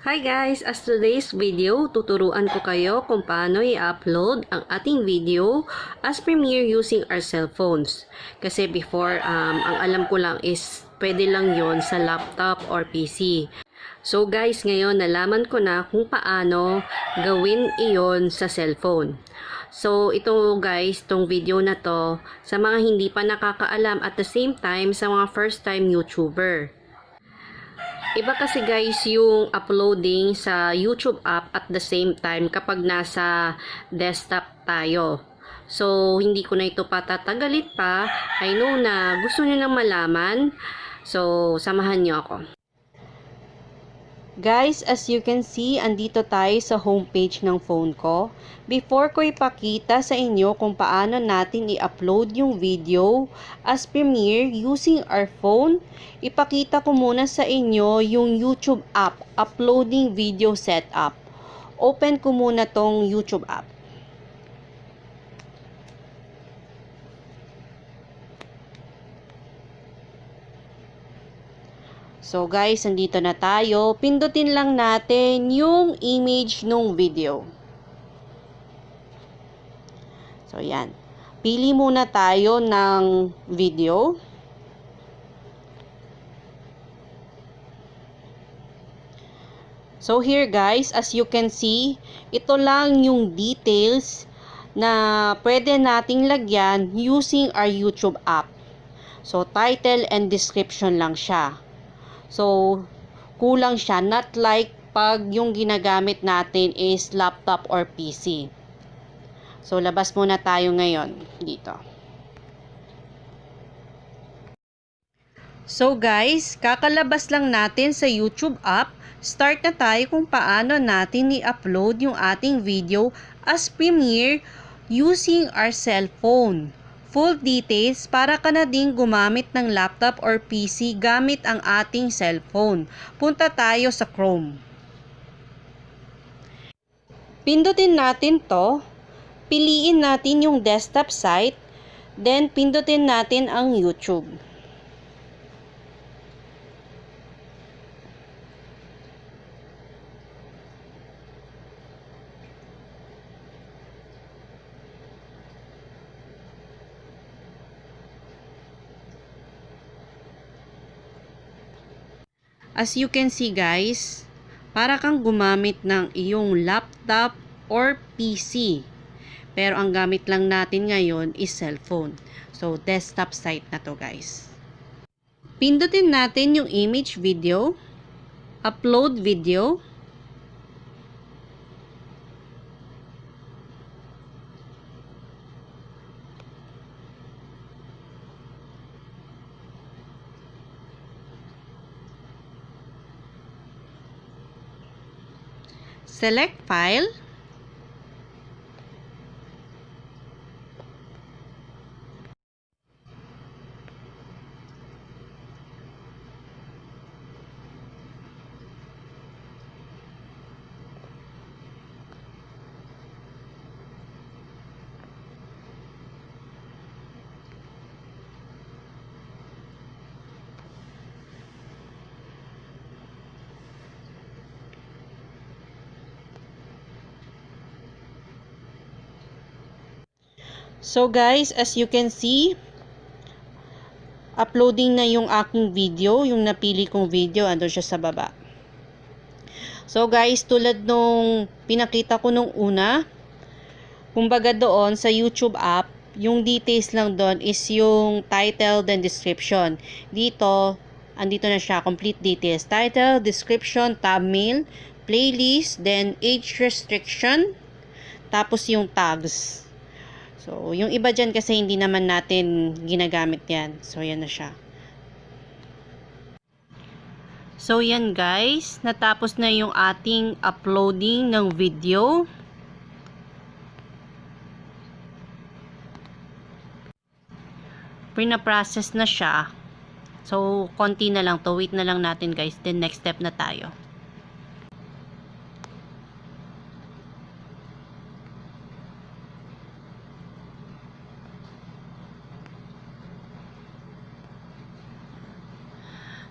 Hi guys! As today's video, tuturuan ko kayo kung paano i-upload ang ating video as Premiere using our cellphones. Kasi before, ang alam ko lang is pwede lang yon sa laptop or PC. So guys, ngayon nalaman ko na kung paano gawin iyon sa cellphone. So ito guys, tong video na to sa mga hindi pa nakakaalam at the same time sa mga first time YouTuber. Iba kasi guys yung uploading sa YouTube app at the same time kapag nasa desktop tayo. So, hindi ko na ito patatagalin pa. I know na gusto nyo nang malaman. So, samahan nyo ako. Guys, as you can see, andito tayo sa homepage ng phone ko. Before ko ipakita sa inyo kung paano natin i-upload yung video as Premiere using our phone, ipakita ko muna sa inyo yung YouTube app, uploading video setup. Open ko muna tong YouTube app. So guys, nandito na tayo. Pindutin lang natin yung image nung video. So yan. Pili muna tayo ng video. So here guys, as you can see, ito lang yung details na pwede nating lagyan using our YouTube app. So title and description lang siya. So, kulang siya. Not like pag yung ginagamit natin is laptop or PC. So, labas muna tayo ngayon dito. So, guys, kakalabas lang natin sa YouTube app. Start na tayo kung paano natin i-upload yung ating video as Premiere using our cellphone. Full details para ka na din gumamit ng laptop or PC gamit ang ating cellphone. Punta tayo sa Chrome. Pindutin natin to. Piliin natin yung desktop site. Then, pindutin natin ang YouTube. As you can see guys, para kang gumamit ng iyong laptop or PC. Pero ang gamit lang natin ngayon is cellphone. So, desktop site na to guys. Pindutin natin yung image video, upload video. Select file. So guys, as you can see, uploading na yung aking video, yung napili kong video, ando siya sa baba. So guys, tulad nung pinakita ko nung una, kumbaga doon sa YouTube app, yung details lang doon is yung title then description. Dito, andito na siya, complete details. Title, description, thumbnail, playlist, then age restriction, tapos yung tags. So, yung iba dyan kasi hindi naman natin ginagamit yan. So, yan na siya. So, yan guys. Natapos na yung ating uploading ng video. Pina-process na siya. So, konti na lang to. Wait na lang natin guys. Then, next step na tayo.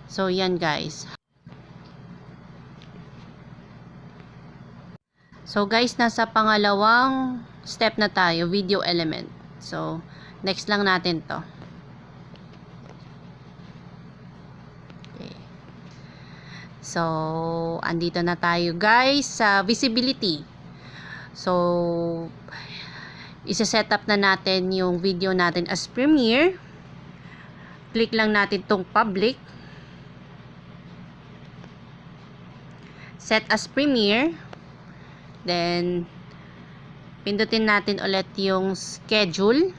So, yan guys. So guys, nasa pangalawang step na tayo, video element. So, next lang natin to. Okay. So, andito na tayo guys sa visibility. So, isa-set up na natin yung video natin as premiere. Click lang natin tong public. Set as premiere. Then, pindutin natin ulit yung schedule.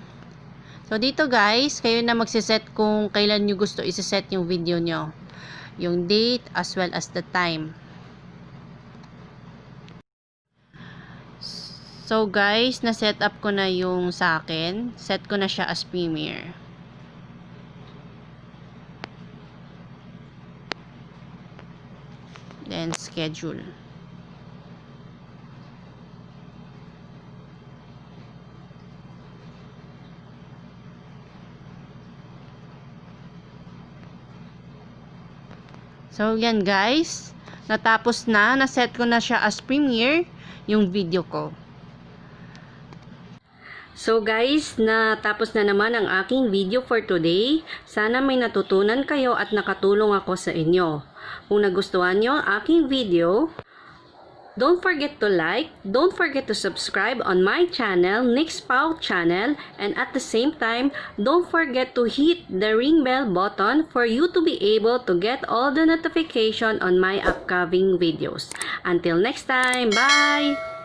So, dito guys, kayo na magsiset kung kailan nyo gusto isa-set yung video nyo. Yung date as well as the time. So guys, na-set up ko na yung sa akin. Set ko na siya as premiere. Then, schedule. So, yan guys. Natapos na. Naset ko na siya as premiere yung video ko. So guys, natapos na naman ang aking video for today. Sana may natutunan kayo at nakatulong ako sa inyo. Kung nagustuhan nyo ang aking video, don't forget to like, don't forget to subscribe on my channel, Nixpau channel, and at the same time, don't forget to hit the ring bell button for you to be able to get all the notification on my upcoming videos. Until next time, bye!